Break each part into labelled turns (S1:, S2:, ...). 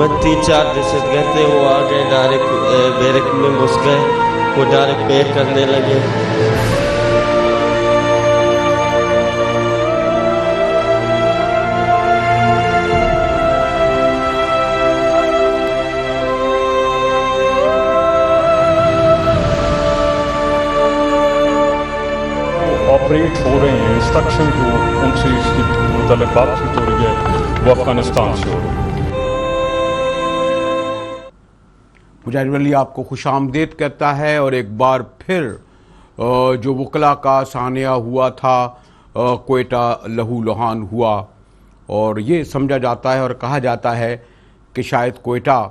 S1: میں 3-4 دہشت گرد تھے، وہ آ گئے ڈائریکٹ بیرک میں گھس گئے، وہ ڈائریکٹ پے کرنے لگے۔
S2: آپریٹ ہو رہے ہیں، انسٹرکشن جو ان سے اس کی متعلق بات چیت ہو رہی ہے وہ افغانستان سے ہو رہی ہے۔
S3: مجاہد ولی آپ کو خوش آمدید کہتا ہے، اور ایک بار پھر جو وکلا کا سانحہ ہوا تھا کوئٹہ لہو لہان ہوا، اور یہ سمجھا جاتا ہے اور کہا جاتا ہے کہ شاید کوئٹہ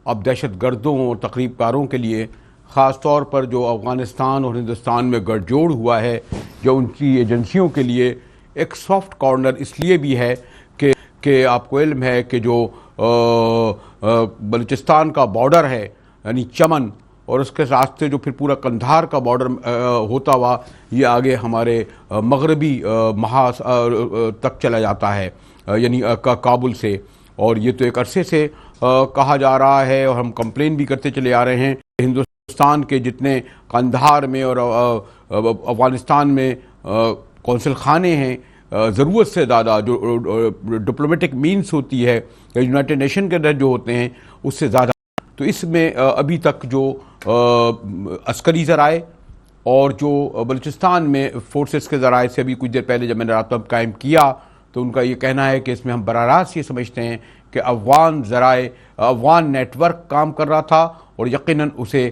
S3: اب دہشت گردوں اور تخریب کاروں کے لیے، خاص طور پر جو افغانستان اور ہندوستان میں گٹھ جوڑ ہوا ہے، جو ان کی ایجنسیوں کے لیے ایک سافٹ کارنر اس لیے بھی ہے کہ آپ کو علم ہے کہ جو بلوچستان کا بارڈر ہے یعنی چمن، اور اس کے راستے جو پھر پورا قندھار کا بارڈر ہوتا ہوا یہ آگے ہمارے مغربی محاذ تک چلا جاتا ہے، یعنی کابل سے، اور یہ تو ایک عرصے سے کہا جا رہا ہے اور ہم کمپلین بھی کرتے چلے آ رہے ہیں۔ ہندوستان کے جتنے قندھار میں اور افغانستان میں قونصل خانے ہیں، ضرورت سے زیادہ جو ڈپلومیٹک مینس ہوتی ہے یا یونائٹڈ نیشن کے اندر جو ہوتے ہیں اس سے زیادہ، تو اس میں ابھی تک جو عسکری ذرائع اور جو بلوچستان میں فورسز کے ذرائع سے، ابھی کچھ دیر پہلے جب میں نے رابطہ قائم کیا تو ان کا یہ کہنا ہے کہ اس میں ہم براہ راست یہ سمجھتے ہیں کہ افغان ذرائع، افغان نیٹ ورک کام کر رہا تھا، اور یقیناً اسے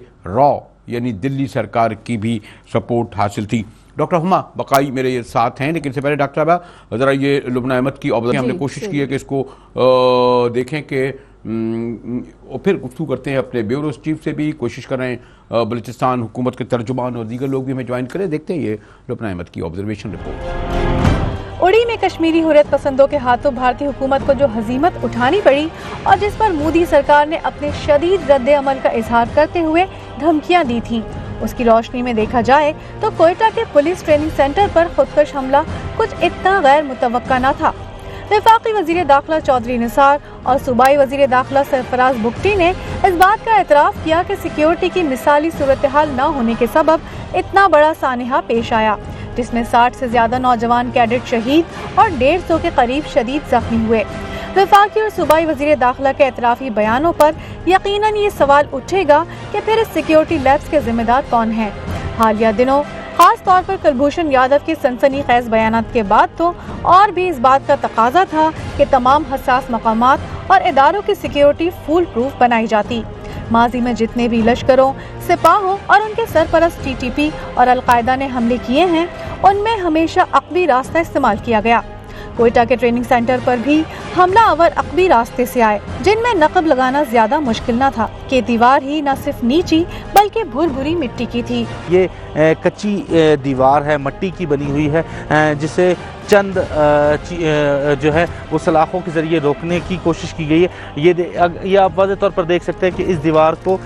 S3: یعنی دلی سرکار کی بھی سپورٹ حاصل تھی۔ ڈاکٹر ہما بقائی میرے یہ ساتھ ہیں، لیکن اس سے پہلے ڈاکٹر صاحبہ ذرا یہ لبنہ احمد کی آبزرویشن ہم نے کوشش کی ہے کہ اس کو دیکھیں کہ اور پھر گفتگو کرتے ہیں اپنے بیورو چیف سے بھی، کوشش کر رہے ہیں بلوچستان حکومت کے ترجمان اور دیگر لوگ بھی ہمیں جوائن کریں۔ دیکھتے ہیں یہ لبنہ احمد کی آبزرویشن رپورٹ۔
S4: اڑی میں کشمیری حریت پسندوں کے ہاتھوں بھارتی حکومت کو جو ہزیمت اٹھانی پڑی، اور جس پر مودی سرکار نے اپنے شدید رد عمل کا اظہار کرتے ہوئے دھمکیاں دی تھیں، اس کی روشنی میں دیکھا جائے تو کوئٹہ کے پولیس ٹریننگ سینٹر پر خودکش حملہ کچھ اتنا غیر متوقع نہ تھا۔ وفاقی وزیر داخلہ چودھری نثار اور صوبائی وزیر داخلہ سرفراز بگٹی نے اس بات کا اعتراف کیا کہ سیکیورٹی کی مثالی صورتحال نہ ہونے کے سبب اتنا بڑا سانحہ پیش آیا، جس میں 60 سے زیادہ نوجوان کیڈٹ شہید اور 150 کے قریب شدید زخمی ہوئے۔ وفاقی اور صوبائی وزیر داخلہ کے اعترافی بیانوں پر یقیناً یہ سوال اٹھے گا کہ پھر اس سیکیورٹی لیپس کے ذمہ دار کون ہیں۔ حالیہ دنوں خاص طور پر کلبھوشن یادو کے سنسنی خیز بیانات کے بعد تو اور بھی اس بات کا تقاضا تھا کہ تمام حساس مقامات اور اداروں کی سیکیورٹی فول پروف بنائی جاتی۔ ماضی میں جتنے بھی لشکروں، سپاہوں اور ان کے سرپرست ٹی ٹی پی اور القاعدہ نے حملے کیے ہیں، ان میں ہمیشہ عقبی راستہ استعمال کیا گیا۔ کوئٹہ کے ٹریننگ سینٹر پر بھی حملہ آور عقبی راستے سے آئے، جن میں نقب لگانا زیادہ مشکل نہ تھا کہ دیوار ہی نہ صرف نیچی بلکہ بھری مٹی کی تھی۔
S5: یہ کچی دیوار ہے، مٹی کی بنی ہوئی ہے، جسے چند جو ہے وہ سلاخوں کے ذریعے روکنے کی کوشش کی گئی ہے۔ یہ آپ واضح طور پر دیکھ سکتے ہیں کہ اس دیوار کو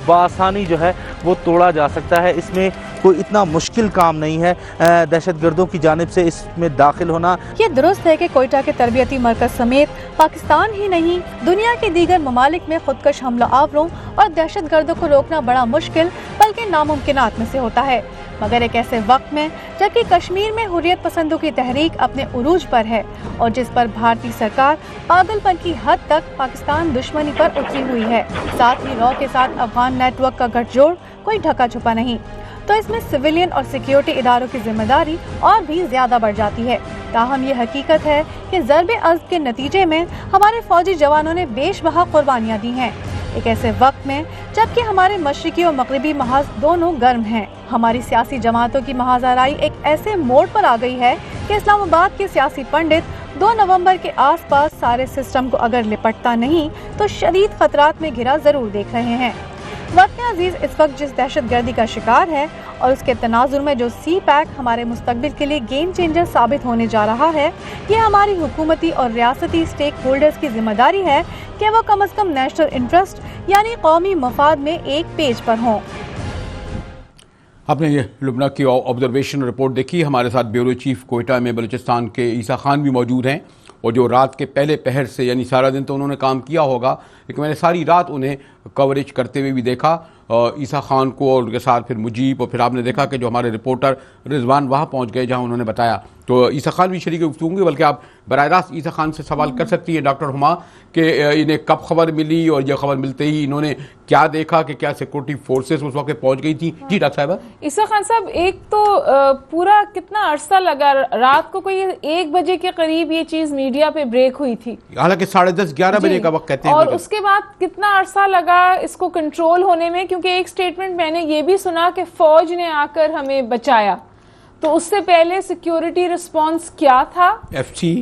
S5: بآسانی جو ہے وہ توڑا جا سکتا ہے، اس میں کوئی اتنا مشکل کام نہیں ہے دہشت گردوں کی جانب سے اس میں داخل ہونا۔
S4: یہ درست ہے کہ کوئٹہ کے تربیتی مرکز سمیت پاکستان ہی نہیں، دنیا کے دیگر ممالک میں خودکش حملہ آوروں اور دہشت گردوں کو روکنا بڑا مشکل بلکہ ناممکنات میں سے ہوتا ہے، مگر ایک ایسے وقت میں جبکہ کشمیر میں حریت پسندوں کی تحریک اپنے عروج پر ہے اور جس پر بھارتی سرکار پاگل پن کی حد تک پاکستان دشمنی پر اتری ہوئی ہے، ساتھ ہی کے ساتھ افغان نیٹ ورک کا گٹھ جوڑ کوئی ڈھکا چھپا نہیں، تو اس میں سویلین اور سیکیورٹی اداروں کی ذمہ داری اور بھی زیادہ بڑھ جاتی ہے۔ تاہم یہ حقیقت ہے کہ ضرب عضب کے نتیجے میں ہمارے فوجی جوانوں نے بیش بہا قربانیاں دی ہیں، ایک ایسے وقت میں جبکہ ہمارے مشرقی اور مغربی محاذ دونوں گرم ہیں۔ ہماری سیاسی جماعتوں کی محاذ آرائی ایک ایسے موڑ پر آ گئی ہے کہ اسلام آباد کے سیاسی پنڈت 2 نومبر کے آس پاس سارے سسٹم کو اگر لپٹتا نہیں تو شدید خطرات میں گھرا ضرور دیکھ رہے ہیں۔ وطن عزیز اس وقت جس دہشت گردی کا شکار ہے اور اس کے تناظر میں جو سی پیک ہمارے مستقبل کے لیے گیم چینجر ثابت ہونے جا رہا ہے، یہ ہماری حکومتی اور ریاستی سٹیک ہولڈرز کی ذمہ داری ہے کہ وہ کم از کم نیشنل انٹرسٹ یعنی قومی مفاد میں ایک پیج پر ہوں۔
S3: آپ نے یہ لبنہ کی آبزرویشن رپورٹ دیکھی۔ ہمارے ساتھ بیورو چیف کوئٹہ میں بلوچستان کے عیسیٰ خان بھی موجود ہیں، اور جو رات کے پہلے پہر سے یعنی سارا دن تو انہوں نے کام کیا ہوگا لیکن میں نے ساری رات انہیں کوریج کرتے ہوئے بھی دیکھا، عیسیٰ خان کو اور ان کے ساتھ پھر مجیب، اور پھر آپ نے دیکھا کہ جو ہمارے رپورٹر رضوان وہاں پہنچ گئے جہاں انہوں نے بتایا، تو عیسیٰ خان بھی شریک گفتگو ہوں گے، بلکہ آپ براہ راست عیسیٰ خان سے سوال کر سکتی ہیں ڈاکٹر ہما کہ انہیں کب خبر ملی اور یہ خبر ملتے ہی انہوں نے کیا دیکھا کہ کیا سیکورٹی فورسز اس وقت پہنچ گئی تھیں؟ جی ڈاکٹر صاحبہ۔
S6: عیسیٰ خان صاحب، ایک تو پورا کتنا عرصہ لگا، رات کو کوئی 1 بجے کے قریب یہ چیز میڈیا پہ بریک ہوئی تھی،
S3: حالانکہ 10:30-11 بجے کا وقت کہتے ہیں،
S6: اور اس کے بعد کتنا عرصہ لگا اس کو کنٹرول ہونے میں، کیونکہ ایک سٹیٹمنٹ میں نے یہ بھی سنا کہ فوج نے آ کر ہمیں بچایا، تو اس سے پہلے سیکیورٹی رسپانس کیا تھا؟
S3: ایف سی،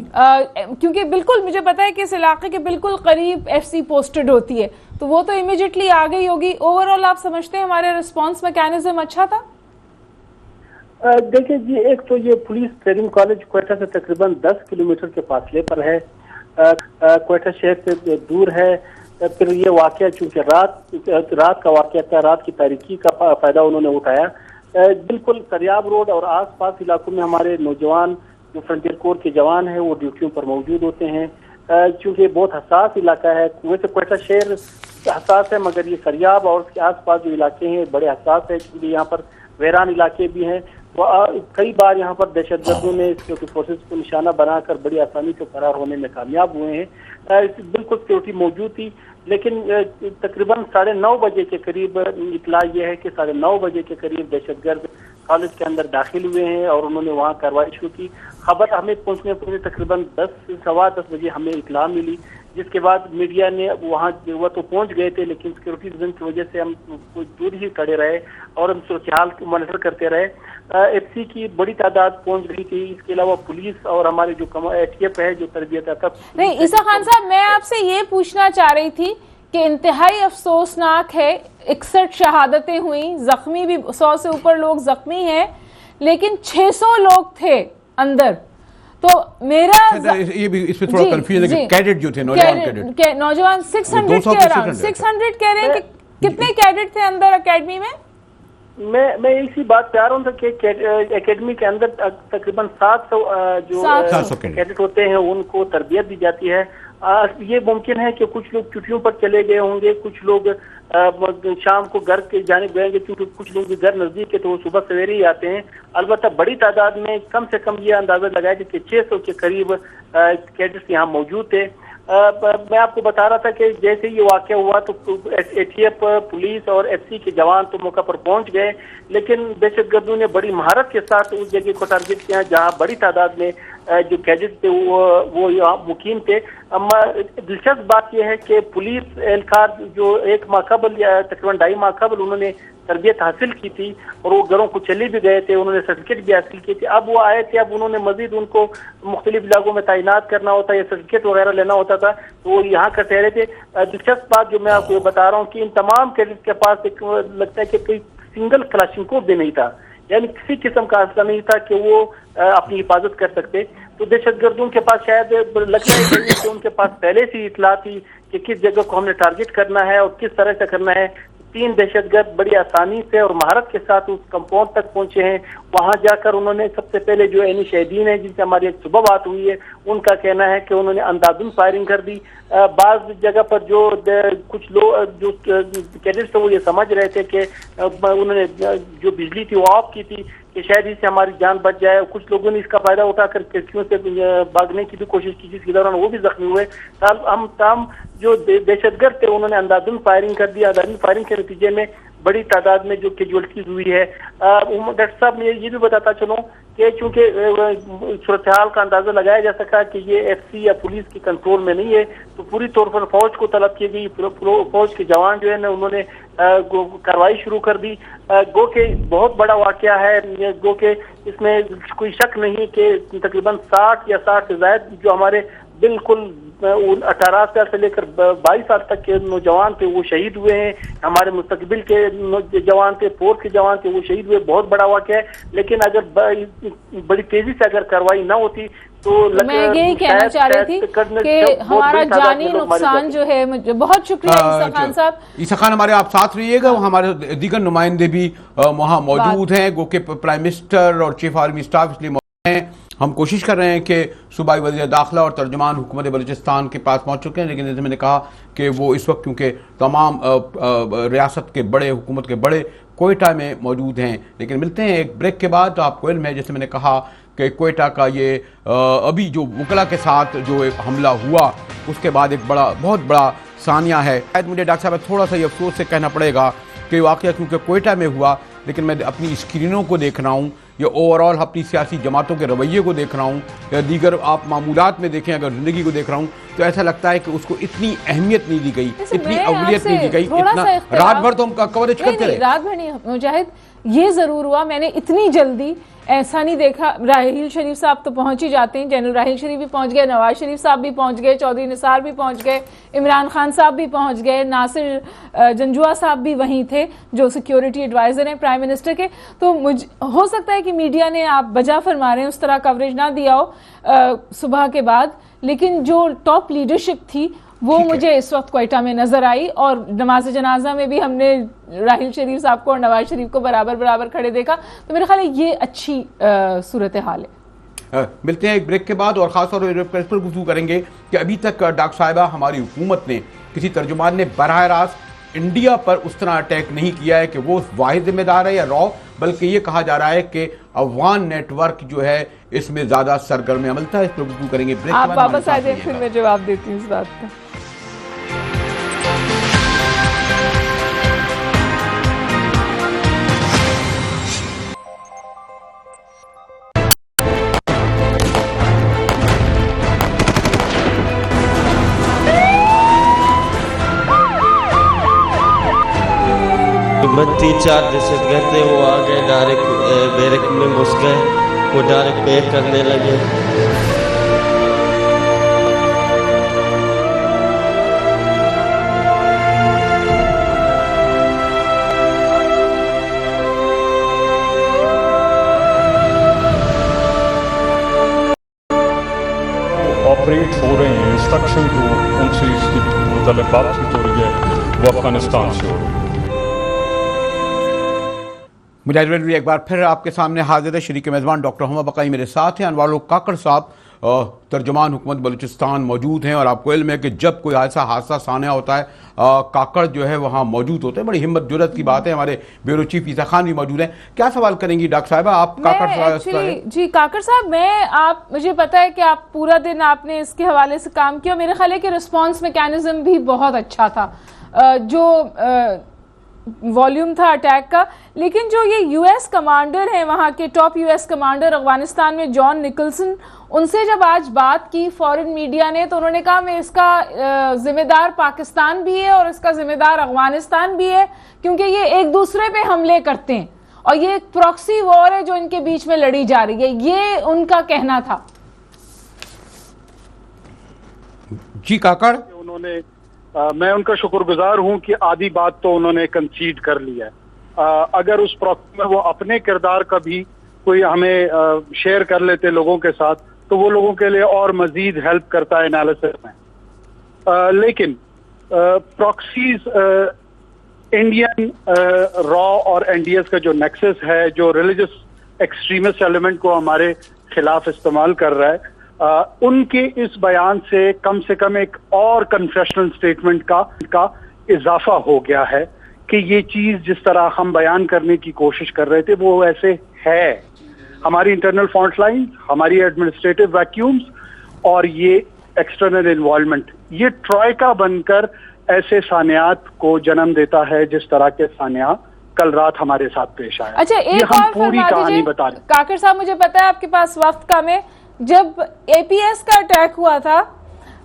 S6: کیونکہ بالکل مجھے پتا ہے کہ اس علاقے کے بالکل قریب ایف سی پوسٹڈ ہوتی ہے، تو وہ تو امیجیٹلی آ گئی ہوگی۔ اوورآل آپ سمجھتے ہیں ہمارے رسپانس میکینزم اچھا تھا؟
S7: دیکھیں جی، ایک تو یہ پولیس ٹریننگ کالج کوئٹہ سے تقریباً 10 کلومیٹر کے فاصلے پر ہے، کوئٹہ شہر سے دور ہے، پھر یہ واقعہ چونکہ رات کا واقعہ تھا، رات کی تاریکی کا فائدہ انہوں نے اٹھایا۔ بالکل سریاب روڈ اور آس پاس علاقوں میں ہمارے نوجوان جو فرنٹیئر کور کے جوان ہیں وہ ڈیوٹیوں پر موجود ہوتے ہیں، چونکہ بہت حساس علاقہ ہے، ویسے کوئٹہ شہر حساس ہے مگر یہ سریاب اور اس کے آس پاس جو علاقے ہیں بڑے حساس ہے، کیونکہ یہاں پر ویران علاقے بھی ہیں، کئی بار یہاں پر دہشت گردوں نے سیکورٹی فورسز کو نشانہ بنا کر بڑی آسانی سے فرار ہونے میں کامیاب ہوئے ہیں۔ بالکل سیکورٹی موجود تھی، لیکن تقریباً 9:30 بجے کے قریب اطلاع یہ ہے کہ 9:30 بجے کے قریب دہشت گرد کالج کے اندر داخل ہوئے ہیں اور انہوں نے وہاں کارروائی شروع کی۔ خبر ہمیں پہنچنے تقریباً 10-10:15 بجے ہمیں اطلاع ملی، جس کے بعد میڈیا نے وہاں وہ تو پہنچ گئے تھے لیکن سیکورٹی ریزن کی وجہ سے ہم کچھ دور ہی کھڑے رہے اور ہم صورتحال مانیٹر کرتے رہے۔ ایف سی کی بڑی تعداد پہنچ گئی تھی، اس کے علاوہ پولیس اور ہمارے جو ٹی ایف ہے جو تربیت آتا۔
S6: نہیں عیسیٰ خان صاحب، میں آپ سے یہ پوچھنا چاہ رہی تھی کہ انتہائی افسوسناک ہے، 61 شہادتیں ہوئیں، زخمی بھی 100 سے اوپر لوگ زخمی ہیں، لیکن 600 لوگ تھے اندر، تو میرا
S3: یہ بھی اس پہ تھوڑا کنفیوژن ہے کہ کیڈٹ جو تھے
S6: نوجوان 600 کے اراؤنڈ 600 کہہ رہے ہیں کہ کتنے کیڈٹ تھے اندر اکیڈمی میں؟
S7: میں اسی بات پہ آ رہا ہوں کہ اکیڈمی کے اندر تقریباً 700 جو کیڈٹ ہوتے ہیں ان کو تربیت دی جاتی ہے۔ یہ ممکن ہے کہ کچھ لوگ چھٹیوں پر چلے گئے ہوں گے، کچھ لوگ شام کو گھر کے جانب گئے گے، کیونکہ کچھ لوگ گھر نزدیک ہے تو وہ صبح سویرے ہی آتے ہیں۔ البتہ بڑی تعداد میں کم سے کم یہ اندازہ لگایا کہ 600 کے قریب کیڈٹس یہاں موجود تھے۔ میں آپ کو بتا رہا تھا کہ جیسے یہ واقعہ ہوا تو اے ٹی ایف پولیس اور ایف سی کے جوان تو موقع پر پہنچ گئے، لیکن دہشت گردوں نے بڑی مہارت کے ساتھ اس جگہ کو ٹارگٹ کیا جہاں بڑی تعداد میں جو کیڈٹ تھے وہ یہاں مقیم تھے۔ اما دلچسپ بات یہ ہے کہ پولیس اہلکار جو 1 ماہ قبل یا تقریباً 2.5 ماہ قبل انہوں نے تربیت حاصل کی تھی اور وہ گھروں کو چلے بھی گئے تھے، انہوں نے سرٹیفکیٹ بھی حاصل کی تھی، اب وہ آئے تھے، اب انہوں نے مزید ان کو مختلف علاقوں میں تعینات کرنا ہوتا یا سرٹیفکیٹ وغیرہ لینا ہوتا تھا تو وہ یہاں کا ٹھہرے تھے۔ دلچسپ بات جو میں آپ کو بتا رہا ہوں کہ ان تمام کیڈٹ کے پاس ایک لگتا ہے کہ کوئی سنگل کلاشنکوف بھی نہیں تھا، یعنی کسی قسم کا حاصلہ نہیں تھا کہ وہ اپنی حفاظت کر سکتے۔ تو دہشت گردوں کے پاس شاید لگتا ہے کہ ان کے پاس پہلے سے اطلاع تھی کہ کس جگہ کو ہم نے ٹارگٹ کرنا ہے اور کس طرح سے کرنا ہے۔ 3 دہشت گرد بڑی آسانی سے اور مہارت کے ساتھ اس کمپاؤنڈ تک پہنچے ہیں، وہاں جا کر انہوں نے سب سے پہلے جو عینی شہیدین ہیں جن سے ہماری ایک صبح بات ہوئی ہے ان کا کہنا ہے کہ انہوں نے اندھادھند فائرنگ کر دی۔ بعض جگہ پر جو کچھ لوگ جو کیڈٹس وہ یہ سمجھ رہے تھے کہ انہوں نے جو بجلی تھی وہ آف کی تھی کہ شاید اس سے ہماری جان بچ جائے، کچھ لوگوں نے اس کا فائدہ اٹھا کر کھڑکیوں سے بھاگنے کی بھی کوشش کی جس کے دوران وہ بھی زخمی ہوئے۔ ہم تمام جو دہشت گرد تھے انہوں نے اندھادھند فائرنگ کر دیا، اندھادھند فائرنگ کے نتیجے میں بڑی تعداد میں جو کیجوالٹیز ہوئی ہے۔ ڈاکٹر صاحب میں یہ بھی بتاتا چلوں کہ چونکہ صورتحال کا اندازہ لگایا جا سکا کہ یہ ایف سی یا پولیس کی کنٹرول میں نہیں ہے تو پوری طور پر فوج کو طلب کی گئی، فوج کے جوان جو ہے نا انہوں نے کارروائی شروع کر دی۔ گو کہ بہت بڑا واقعہ ہے، گو کہ اس میں کوئی شک نہیں کہ تقریباً 60 یا 60 سے زائد جو ہمارے بالکل 18 سال سے لے کر 22 سال تک کے نوجوان تھے وہ شہید ہوئے ہیں، ہمارے مستقبل کے جوان تھے، فورس کے جوان تھے وہ شہید ہوئے۔ بہت بڑا واقعہ ہے، لیکن اگر بڑی تیزی سے اگر کارروائی نہ ہوتی تو
S6: میں یہی کہنا چاہ رہی تھی کہ ہمارا جانی نقصان جو ہے۔ بہت شکریہ عیسیٰ خان صاحب۔
S3: عیسیٰ خان ہمارے آپ ساتھ رہیے گا، ہمارے دیگر نمائندے بھی وہاں موجود ہیں، گو کہ پرائم منسٹر اور چیف آرمی اسٹاف اس لیے موجود ہیں۔ ہم کوشش کر رہے ہیں کہ صوبائی وزیر داخلہ اور ترجمان حکومت بلوچستان کے پاس پہنچ چکے ہیں، لیکن جیسے میں نے کہا کہ وہ اس وقت کیونکہ تمام ریاست کے بڑے، حکومت کے بڑے کوئٹہ میں موجود ہیں. لیکن ملتے ہیں ایک بریک کے بعد. تو آپ کو علم ہے جیسے میں نے کہا کہ کوئٹہ کا یہ ابھی جو وکلا کے ساتھ جو ایک حملہ ہوا اس کے بعد ایک بہت بڑا ثانیہ ہے. شاید مجھے ڈاکٹر صاحب تھوڑا سا یہ افسوس سے کہنا پڑے گا کہ واقعہ کیونکہ کوئٹہ میں ہوا، لیکن میں اپنی اسکرینوں کو دیکھ رہا ہوں یا اوورال اپنی سیاسی جماعتوں کے رویے کو دیکھ رہا ہوں یا دیگر آپ معمولات میں دیکھیں، اگر زندگی کو دیکھ رہا ہوں تو ایسا لگتا ہے کہ اس کو اتنی اہمیت نہیں دی گئی، اتنی اولویت نہیں دی گئی. اتنا رات بھر تو ہم کوریج کرتے رہے.
S6: رات بھر نہیں مجاہد، یہ ضرور ہوا میں نے اتنی جلدی ایسا نہیں دیکھا. راحیل شریف صاحب تو پہنچ ہی جاتے ہیں، جنرل راحیل شریف بھی پہنچ گئے، نواز شریف صاحب بھی پہنچ گئے، چودھری نثار بھی پہنچ گئے، عمران خان صاحب بھی پہنچ گئے، ناصر جنجوا صاحب بھی وہیں تھے جو سیکیورٹی ایڈوائزر ہیں پرائم منسٹر کے. تو ہو سکتا ہے کہ میڈیا نے، آپ بجا فرما رہے ہیں، اس طرح کوریج نہ دیا ہو صبح کے بعد، لیکن جو ٹاپ لیڈرشپ تھی وہ مجھے اس وقت کوئٹہ میں نظر آئی. اور نماز جنازہ میں بھی ہم نے راحیل شریف صاحب کو اور نواز شریف کو برابر کھڑے دیکھا. تو میرے خیال ہے یہ اچھی صورتحال ہے.
S3: ملتے ہیں ایک بریک کے بعد اور خاص طور پر اس پر گفتگو کریں گے کہ ابھی تک ڈاکٹر صاحبہ ہماری حکومت نے، کسی ترجمان نے براہ راست انڈیا پر اس طرح اٹیک نہیں کیا ہے کہ وہ واحد ذمہ دار ہے یا را، بلکہ یہ کہا جا رہا ہے کہ افغان نیٹ ورک جو ہے اس میں زیادہ سرگرم عمل تھا. اس پر گفتگو کریں گے. بریک
S6: آپ واپس آ جائیں پھر میں جواب دیتی ہوں اس بات کا.
S1: تین چار دہشت گرد تھے، وہ آ گئے ڈائریکٹ بیرک میں گھس گئے، وہ ڈائریکٹ پیک کرنے لگے.
S2: آپریٹ ہو رہے ہیں، انسٹرکشن جو ان سے اس کی متعلق بات چیت ہو رہی ہے وہ افغانستان سے ہو رہی ہے.
S3: مجاہد ایک بار پھر آپ کے سامنے حاضر ہے. شریک میزبان ڈاکٹر ہما بقائی میرے ساتھ ہیں. انوار کاکڑ صاحب ترجمان حکومت بلوچستان موجود ہیں، اور آپ کو علم ہے کہ جب کوئی حادثہ سانحہ ہوتا ہے کاکڑ جو ہے وہاں موجود ہوتے ہیں. بڑی ہمت جرت کی بات ہے. ہمارے بیورو چیف عیسیٰ خان بھی موجود ہیں. کیا سوال کریں گی ڈاکٹر صاحبہ آپ کاکڑ صاحب؟
S6: جی کاکڑ صاحب، مجھے پتا ہے کہ آپ پورا دن آپ نے اس کے حوالے سے کام کیا. میرے خیال ہے کہ رسپانس میکینزم بھی بہت اچھا تھا، جو والیوم تھا اٹیک کا. لیکن جو یہ یو ایس کمانڈر ہیں، وہاں کے top U S commander Afghanistan میں جان نکلسن، ان سے جب آج بات کی فورن میڈیا نے تو انہوں نے کہا میں اس کا ذمہ دار پاکستان بھی ہے اور اس کا ذمہ دار افغانستان بھی ہے، کیونکہ یہ ایک دوسرے پہ حملے کرتے ہیں اور یہ ایک پراکسی وار ہے جو ان کے بیچ میں لڑی جا رہی ہے. یہ ان کا کہنا تھا.
S3: جی کاکڑ،
S8: انہوں نے میں ان کا شکر گزار ہوں کہ آدھی بات تو انہوں نے کنسیڈ کر لیا ہے. اگر اس پروسیس میں وہ اپنے کردار کا بھی کوئی ہمیں شیئر کر لیتے لوگوں کے ساتھ تو وہ لوگوں کے لیے اور مزید ہیلپ کرتا ہے انالیسس میں. لیکن پراکسیز انڈین را اور این ڈی ایس کا جو نیکسس ہے، جو ریلیجس ایکسٹریمسٹ ایلیمنٹ کو ہمارے خلاف استعمال کر رہا ہے، ان کے اس بیان سے کم ایک اور کنفیشنل سٹیٹمنٹ کا اضافہ ہو گیا ہے کہ یہ چیز جس طرح ہم بیان کرنے کی کوشش کر رہے تھے وہ ایسے ہے. ہماری انٹرنل فالٹ لائن، ہماری ایڈمنسٹریٹو ویکیومز اور یہ ایکسٹرنل انوالومنٹ، یہ ٹرائیکا بن کر ایسے سانحات کو جنم دیتا ہے جس طرح کے سانحہ کل رات ہمارے ساتھ پیش آیا.
S6: اچھا ایک اور
S8: پوری کہانی بتا رہے ہیں.
S6: کاکڑ صاحب مجھے پتا ہے آپ کے پاس وقت کم ہے. جب اے پی ایس کا اٹیک ہوا تھا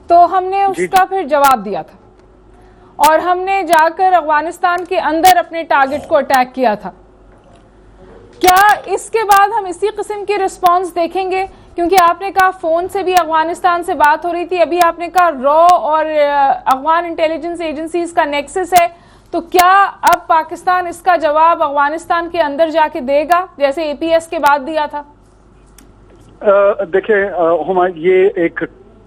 S6: تو ہم نے اس کا پھر جواب دیا تھا اور ہم نے جا کر افغانستان کے اندر اپنے ٹارگٹ کو اٹیک کیا تھا. کیا اس کے بعد ہم اسی قسم کی رسپانس دیکھیں گے؟ کیونکہ آپ نے کہا فون سے بھی افغانستان سے بات ہو رہی تھی، ابھی آپ نے کہا را اور افغان انٹیلیجنس ایجنسیز کا نیکسس ہے، تو کیا اب پاکستان اس کا جواب افغانستان کے اندر جا کے دے گا جیسے اے پی ایس کے بعد دیا تھا؟
S8: دیکھیں ہما، یہ ایک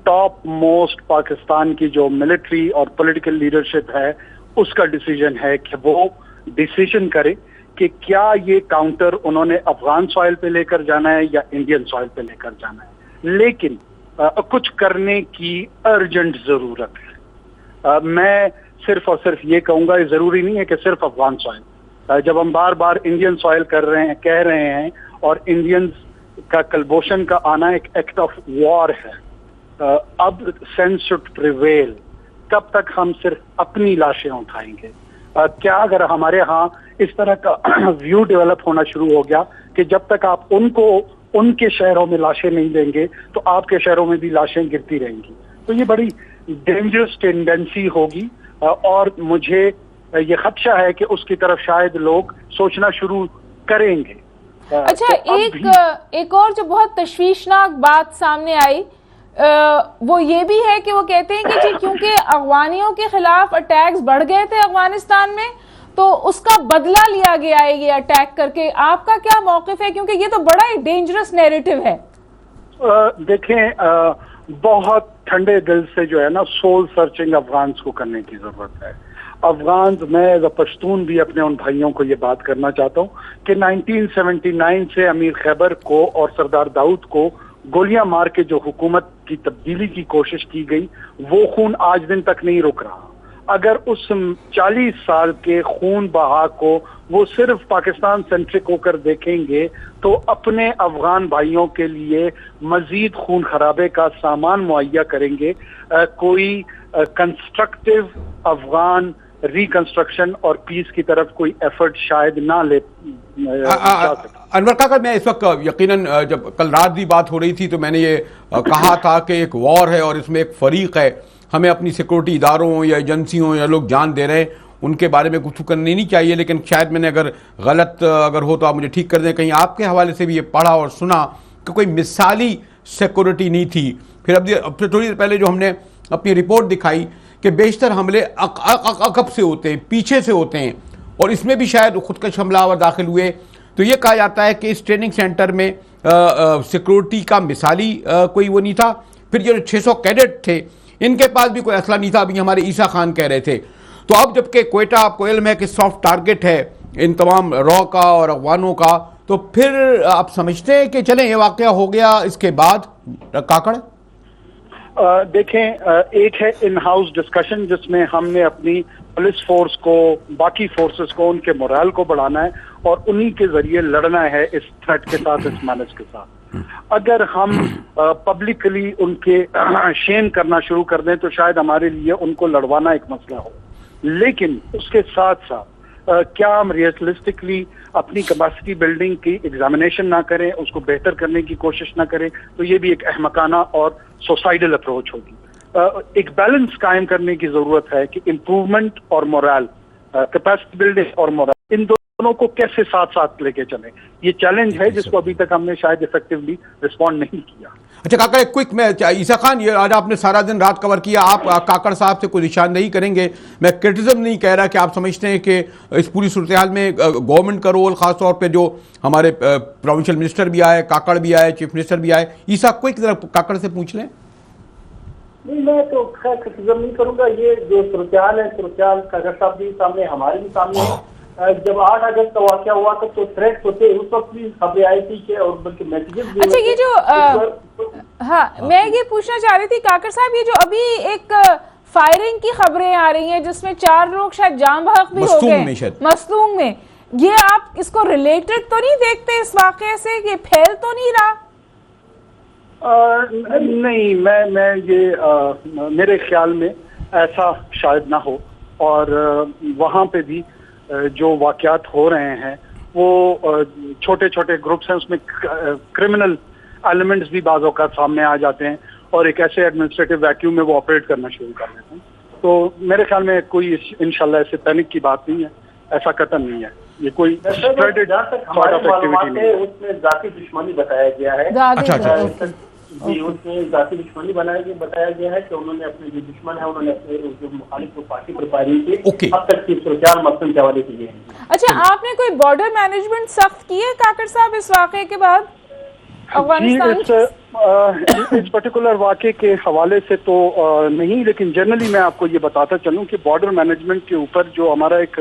S8: ٹاپ موسٹ پاکستان کی جو ملٹری اور پولیٹیکل لیڈرشپ ہے اس کا ڈیسیجن ہے کہ وہ ڈیسیجن کرے کہ کیا یہ کاؤنٹر انہوں نے افغان سوائل پہ لے کر جانا ہے یا انڈین سوائل پہ لے کر جانا ہے، لیکن کچھ کرنے کی ارجنٹ ضرورت ہے۔ میں صرف اور صرف یہ کہوں گا، یہ ضروری نہیں ہے کہ صرف افغان سوائل، جب ہم بار بار انڈین سوائل کہہ رہے ہیں اور انڈینز کا کلبوشن کا آنا ایک ایکٹ آف وار ہے، اب سینس شوڈ پریویل۔ کب تک ہم صرف اپنی لاشیں اٹھائیں گے؟ کیا اگر ہمارے ہاں اس طرح کا ویو ڈیولپ ہونا شروع ہو گیا کہ جب تک آپ ان کو ان کے شہروں میں لاشیں نہیں دیں گے تو آپ کے شہروں میں بھی لاشیں گرتی رہیں گی، تو یہ بڑی ڈینجرس ٹینڈنسی ہوگی، اور مجھے یہ خدشہ ہے کہ اس کی طرف شاید لوگ سوچنا شروع کریں گے۔
S6: اچھا، ایک اور جو بہت تشویشناک بات سامنے آئی وہ یہ بھی ہے کہ وہ کہتے ہیں کہ جی کیونکہ افغانیوں کے خلاف اٹیکس بڑھ گئے تھے افغانستان میں تو اس کا بدلہ لیا گیا ہے یہ اٹیک کر کے۔ آپ کا کیا موقف ہے؟ کیونکہ یہ تو بڑا ہی ڈینجرس نیریٹو ہے۔
S8: دیکھیں، بہت ٹھنڈے دل سے جو ہے نا سول سرچنگ افغانز کو کرنے کی ضرورت ہے۔ افغانز، میں ایز اے پشتون بھی اپنے ان بھائیوں کو یہ بات کرنا چاہتا ہوں کہ 1979 سے امیر خیبر کو اور سردار داؤد کو گولیاں مار کے جو حکومت کی تبدیلی کی کوشش کی گئی، وہ خون آج دن تک نہیں رک رہا۔ اگر اس 40 سال کے خون بہا کو وہ صرف پاکستان سینٹرک ہو کر دیکھیں گے تو اپنے افغان بھائیوں کے لیے مزید خون خرابے کا سامان مہیا کریں گے۔ کوئی کنسٹرکٹیو افغان ریکنسٹرکشن اور پیس کی طرف کوئی ایفرٹ شاید نہ لے جا سکے۔
S3: انور کاکڑ، میں اس وقت یقیناً جب کل رات بھی بات ہو رہی تھی تو میں نے یہ کہا تھا کہ ایک وار ہے اور اس میں ایک فریق ہے، ہمیں اپنی سیکورٹی اداروں یا ایجنسیوں یا لوگ جان دے رہے ہیں ان کے بارے میں گفتگو کرنی نہیں چاہیے، لیکن شاید میں نے اگر غلط ہو تو آپ مجھے ٹھیک کر دیں۔ کہیں آپ کے حوالے سے بھی یہ پڑھا اور سنا کہ کوئی مثالی سیکورٹی نہیں تھی۔ پھر اب تھوڑی دیر پہلے جو ہم نے اپنی رپورٹ دکھائی کہ بیشتر حملے عقب سے ہوتے ہیں، پیچھے سے ہوتے ہیں، اور اس میں بھی شاید خودکش حملہ آور داخل ہوئے۔ تو یہ کہا جاتا ہے کہ اس ٹریننگ سینٹر میں سیکورٹی کا مثالی کوئی وہ نہیں تھا۔ پھر یہ جو 600 کیڈٹ تھے ان کے پاس بھی کوئی اسلحہ نہیں تھا، ابھی ہمارے عیسیٰ خان کہہ رہے تھے۔ تو اب جبکہ کوئٹہ آپ کو علم ہے کہ سافٹ ٹارگٹ ہے ان تمام رو کا اور افغانوں کا، تو پھر آپ سمجھتے ہیں کہ چلیں یہ واقعہ ہو گیا اس کے بعد کاکڑ؟
S8: دیکھیں، ایک ہے ان ہاؤس ڈسکشن جس میں ہم نے اپنی پولیس فورس کو، باقی فورسز کو، ان کے مورال کو بڑھانا ہے اور انہی کے ذریعے لڑنا ہے اس تھریٹ کے ساتھ، اس مینس کے ساتھ۔ اگر ہم پبلکلی ان کے شیم کرنا شروع کر دیں تو شاید ہمارے لیے ان کو لڑوانا ایک مسئلہ ہو، لیکن اس کے ساتھ ساتھ کیا ہم ریئلسٹکلی اپنی کیپیسٹی بلڈنگ کی ایگزامینیشن نہ کریں، اس کو بہتر کرنے کی کوشش نہ کریں، تو یہ بھی ایک احمقانہ اور سوسائڈل اپروچ ہوگی۔ ایک بیلنس قائم کرنے کی ضرورت ہے کہ امپروومنٹ اور مورال، کیپیسٹی بلڈنگ اور مورال، ان دونوں کو کیسے ساتھ ساتھ لے کے چلیں، یہ چیلنج ہے جس کو ابھی تک ہم نے شاید افیکٹولی رسپونڈ نہیں کیا۔
S3: اچھا کاکڑ، ایک کوئک میں عیسیٰ خان، یہ آج آپ نے سارا دن رات کور کیا، آپ کاکڑ صاحب سے کوئی نشاندہی کریں گے؟ میں کرٹیزم نہیں کہہ رہا کہ آپ سمجھتے ہیں کہ اس پوری صورتحال میں گورنمنٹ کا رول، خاص طور پہ جو ہمارے پروونشل منسٹر بھی آئے، کاکڑ بھی آئے، چیف منسٹر بھی آئے، عیسیٰ کوئک ذرا کاکڑ سے پوچھ لیں۔
S7: نہیں، میں تو خیر کرٹیزم نہیں کروں گا، یہ جو صورتحال ہے، صورتحال کاکڑ صاحب بھی سامنے، ہمارے بھی سامنے ہے۔ جب 8 اگست کا واقعہ ہوا تھا تو تھریٹ ہوتے اس وقت بھی خبریں آئی تھی کہ، اور بلکہ میسیجز بھی۔
S6: اچھا، یہ جو ہاں میں یہ پوچھنا چاہ رہی تھی کاکڑ صاحب، یہ جو ابھی ایک فائرنگ کی خبریں آ رہی ہیں جس میں 4 لوگ شاید جاں بحق بھی ہو گئے مستونگ میں، یہ آپ اس کو ریلیٹڈ تو نہیں دیکھتے اس واقعے سے کہ پھیل تو نہیں رہا؟
S8: نہیں، میں یہ میرے خیال میں ایسا شاید نہ ہو، اور وہاں پہ بھی جو واقعات ہو رہے ہیں وہ چھوٹے چھوٹے گروپس ہیں، اس میں کرمنل ایلیمنٹس بھی بعض اوقات سامنے آ جاتے ہیں اور ایک ایسے ایڈمنسٹریٹو ویکیوم میں وہ آپریٹ کرنا شروع کر دیتے ہیں۔ تو میرے خیال میں کوئی انشاءاللہ ایسے پینک کی بات نہیں ہے، ایسا قطعاً نہیں ہے، یہ کوئی اسپریڈڈ سارٹ آف ایکٹیویٹی نہیں ہے۔
S7: اس میں ذاتی دشمنی بتایا گیا ہے، جی اس میں ذاتی دشمنی بتایا گیا ہے کہ انہوں نے اپنے جو دشمن ہے انہوں نے اپنے جو مخالف پارٹی پر فائرنگ کی، اب تک کی صورتحال مقصد کے حوالے سے یہ ہے۔
S6: اچھا، آپ نے کوئی بارڈر مینجمنٹ سخت کی ہے کاکڑ صاحب اس واقعے کے بعد افغانستان؟
S8: اس پرٹیکولر واقعے کے حوالے سے تو نہیں، لیکن جنرلی میں آپ کو یہ بتاتا چلوں کہ بارڈر مینجمنٹ کے اوپر جو ہمارا ایک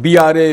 S3: BRA,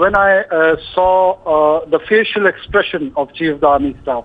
S8: when I saw the facial expression of Chief of the Army Staff,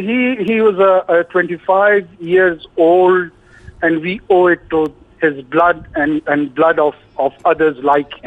S8: He was 25 years old and we owe it to his blood and blood of others like him.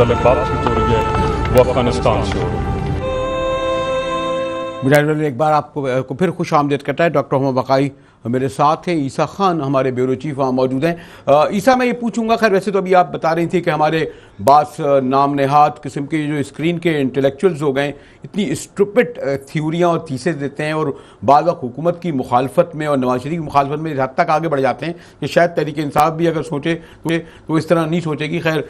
S2: متعلق بات چیت ہو رہی ہے وہ افغانستان سے ہو رہی ہے۔
S3: مجاہد ایک بار آپ کو پھر خوش آمدید کرتا ہے۔ ڈاکٹر محمد بقائی میرے ساتھ ہیں، عیسیٰ خان ہمارے بیورو چیف وہاں موجود ہیں۔ عیسیٰ میں یہ پوچھوں گا، خیر ویسے تو ابھی آپ بتا رہی تھی کہ ہمارے بعض نام نہاد قسم کے جو اسکرین کے انٹلیکچوئلز ہو گئے اتنی اسٹوپڈ تھیوریاں اور تھیسز دیتے ہیں اور بعض وقت حکومت کی مخالفت میں اور نواز شریف کی مخالفت میں اس حد تک آگے بڑھ جاتے ہیں کہ شاید تحریک انصاف بھی اگر سوچے تو اس طرح نہیں سوچے گی۔ خیر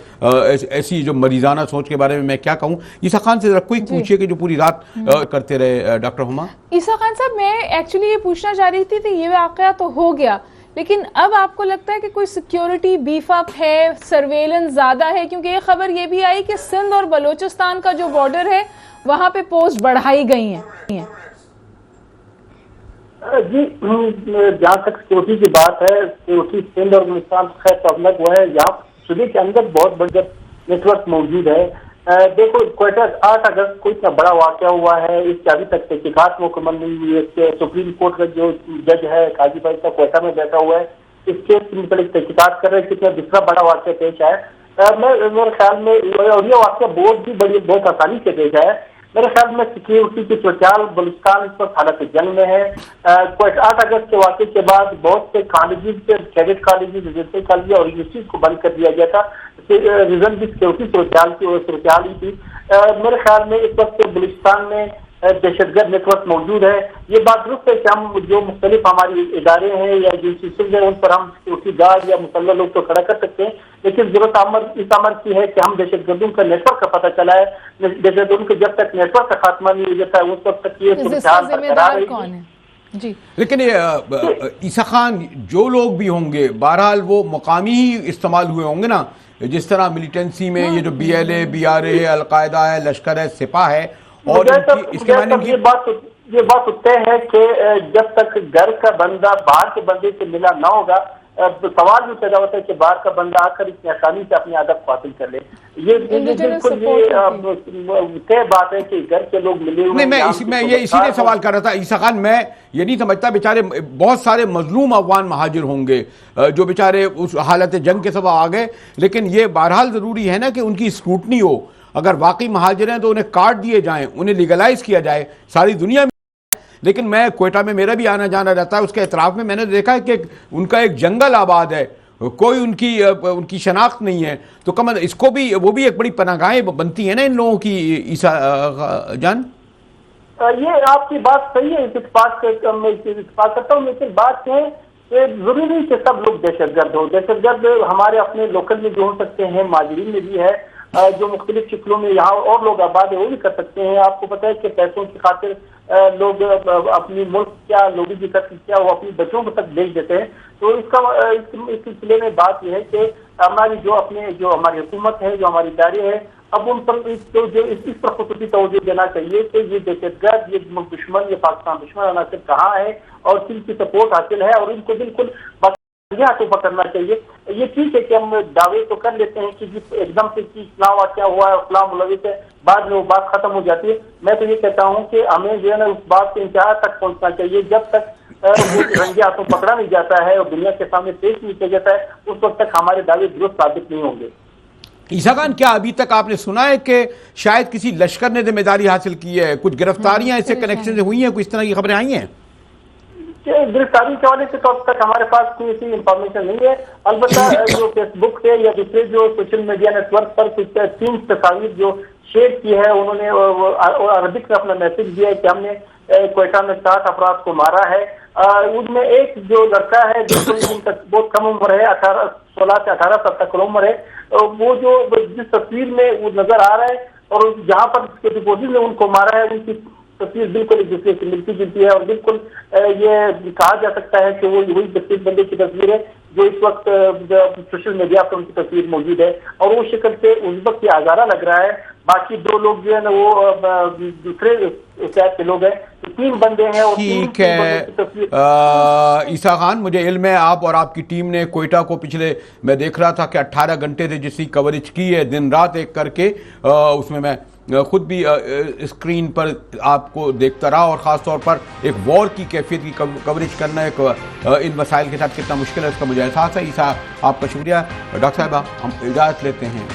S3: ایسی جو مریضانہ سوچ کے بارے میں کیا کہوں۔ عیسیٰ خان سے ذرا کوئی پوچھیے کہ جو پوری رات کرتے رہے ڈاکٹر ہما۔
S6: عیسیٰ خان صاحب، میں ایکچولی یہ پوچھنا چاہ رہی تھی کہ یہ واقعہ تو ہو گیا، لیکن اب آپ کو لگتا ہے کہ کوئی سیکیورٹی بیف اپ ہے، سرویلنس زیادہ ہے؟ کیونکہ یہ خبر یہ بھی آئی کہ سندھ اور بلوچستان کا جو بارڈر ہے وہاں پہ پوسٹ بڑھائی گئی ہیں۔
S7: جی، جہاں تک سیکورٹی کی بات ہے، سیکورٹی سندھ اور بلوچستان خیر پبلک وہ ہے، یہاں صوبے کے اندر بہت بڑا نیٹ ورک موجود ہے۔ دیکھو، کوئٹہ 8 اگست کو اتنا بڑا واقعہ ہوا ہے، اس کے ابھی تک تحقیقات مکمل نہیں ہوئی ہے۔ اس کے سپریم کورٹ کا جو جج ہے قاضی بھائی کا کوئٹہ میں بیٹھا ہوا ہے، اس کیس کے متعلق تحقیقات کر رہے ہیں کتنا دوسرا بڑا واقعہ پیش آیا ہے۔ میرے خیال میں یہ واقعہ بہت آسانی سے پیش آیا ہے۔ میرے خیال میں سیکورٹی کی صورتحال بلوچستان اس وقت حالت جنگ میں ہے۔ 8 اگست کے واقعے کے بعد بہت سے colleges, cadet colleges, residential colleges اور یونیورسٹیز کو بند کر دیا گیا تھا۔ ریزن بھی سیکورٹی صورتحال ہی تھی۔ میرے خیال میں اس وقت بلوچستان میں دہشت گرد نیٹ ورک موجود ہے۔ یہ بات درست ہے کہ ہم جو مختلف ہماری ادارے ہیں یا جو انسٹیٹیوشنز ہیں ان پر ہم سیکورٹی گارڈ یا مسلح لوگ تو کھڑا کر سکتے ہیں، لیکن ضرورت اس عمل کی ہے کہ ہم دہشت گردوں کا نیٹ ورک کا پتہ چلا ہے، دہشت گردوں کے جب تک نیٹ ورک کا خاتمہ نہیں ہو جاتا ہے اس وقت تک یہ صورتحال برقرار رہے گی۔
S6: جی،
S3: لیکن عیسیٰ خان جو لوگ بھی ہوں گے بہرحال وہ مقامی ہی استعمال ہوئے ہوں گے نا، جس طرح ملیٹنسی میں یہ جو B L A, B R A ہے، القاعدہ ہے، لشکر ہے، سپاہ ہے، اور اس کے معنی
S7: یہ بات طے ہے کہ جب تک گھر کا بندہ باہر کے بندے سے ملا نہ ہوگا، سوال بھی پیدا ہوتا ہے کہ باہر کا بندہ آ کر اتنی آسانی سے اپنی عادت کو حاصل کر لے۔ یہ بالکل یہ طے بات ہے کہ گھر کے لوگ ملے ہوئے۔
S3: میں اسی لیے سوال کر رہا تھا عیسیٰ خان، میں یہ نہیں سمجھتا بیچارے بہت سارے مظلوم افغان مہاجر ہوں گے جو بیچارے اس حالت جنگ کے سبب آ گئے، لیکن یہ بہرحال ضروری ہے نا کہ ان کی اسکروٹنی ہو۔ اگر واقعی مہاجر ہیں تو انہیں کارڈ دیے جائیں، انہیں لیگلائز کیا جائے ساری دنیا میں۔ لیکن میں کوئٹہ میں میرا بھی آنا جانا رہتا ہے، اس کے اطراف میں نے دیکھا ہے کہ ان کا ایک جنگل آباد ہے، کوئی ان کی شناخت نہیں ہے، تو کم اس کو بھی وہ بھی ایک بڑی پناہ گاہیں بنتی ہیں نا ان لوگوں کی۔ عیسیٰ جان،
S7: یہ آپ کی بات صحیح ہے، اتفاق کرتا ہوں، لیکن بات ہے کہ ضروری نہیں کہ سب لوگ دہشت گرد ہو۔ دہشت گرد ہمارے اپنے لوکل میں جو ہو سکتے ہیں، مہاجرین میں بھی ہے، جو مختلف شکلوں میں یہاں اور لوگ آباد ہے وہ بھی کر سکتے ہیں۔ آپ کو پتہ ہے کہ پیسوں کی خاطر لوگ اپنی ملک کیا لوگوں کی قتل کیا وہ اپنی بچوں کو تک بھیج دیتے ہیں۔ تو اس سلسلے میں بات یہ ہے کہ ہماری جو ہماری حکومت ہے، جو ہماری ادارے ہیں، اب ان پر اس پر خصوصی توجہ دینا چاہیے کہ یہ دہشت گرد، یہ ملک دشمن، یہ پاکستان دشمن عناصر کہاں ہے اور کن کی سپورٹ حاصل ہے، اور ان کو بالکل ہاتھوں پکڑنا چاہیے۔ یہ ٹھیک ہے کہ ہم دعوے تو کر لیتے ہیں کہ جس ایک دم سے فلاں واقعہ ہوا ہے، فلاں ملوث ہے، بعد میں وہ بات ختم ہو جاتی ہے۔ میں تو یہ کہتا ہوں کہ ہمیں جو ہے نا اس بات کے انتہا تک پہنچنا چاہیے، جب تک وہ رنگے ہاتھوں پکڑا نہیں جاتا ہے اور دنیا کے سامنے پیش نہیں کیا جاتا ہے، اس وقت تک ہمارے دعوے درست ثابت نہیں ہوں گے۔
S3: عیسیٰ خان، کیا ابھی تک آپ نے سنا ہے کہ شاید کسی لشکر نے ذمہ داری حاصل کی ہے؟ کچھ گرفتاریاں اس سے کنیکشن سے ہوئی ہیں؟ کوئی اس طرح کی خبریں آئی ہیں؟
S7: گرفتاری کے حوالے سے تو اب تک ہمارے پاس کوئی ایسی انفارمیشن نہیں ہے۔ البتہ جو فیس بک سے یا دوسرے جو سوشل میڈیا نیٹ ورک پر کچھ 3 تصاویر جو شیئر کی ہے، انہوں نے عربک میں اپنا میسج دیا ہے کہ ہم نے کوئٹہ میں 7 افراد کو مارا ہے۔ ان میں ایک جو لڑکا ہے جو بہت کم عمر ہے، 16 سے 18 سال تک عمر ہے، وہ جو جس تصویر میں وہ نظر آ رہا ہے اور جہاں پر اس کے ڈپوزٹ میں ان کو مارا ہے، ان کی تصویر بالکل ایک دوسرے سے ملتی جلتی ہے، اور بالکل یہ کہا جا سکتا ہے کہ وہ وہی 32 بندے کی تصویر ہے جو اس وقت سوشل میڈیا پر ان کی تصویر موجود ہے، اور وہ شکل سے اس وقت یہ ہزارہ لگ رہا ہے۔ باقی 2 لوگ جو ہے نا وہ دوسرے شہر کے لوگ ہیں، 3 بندے ہیں۔ اور
S3: ٹھیک ہے عیسیٰ خان، مجھے علم ہے آپ اور آپ کی ٹیم نے کوئٹہ کو پچھلے میں دیکھ رہا تھا کہ 18 گھنٹے سے جس کی کوریج کی ہے دن رات ایک کر کے، اس میں خود بھی اسکرین پر آپ کو دیکھتا رہا، اور خاص طور پر ایک وار کی کیفیت کی کوریج کرنا ایک ان مسائل کے ساتھ کتنا مشکل ہے اس کا مجھے احساس ہے۔ عیسیٰ، آپ کا شکریہ۔ ڈاکٹر صاحبہ، ہم اجازت لیتے ہیں۔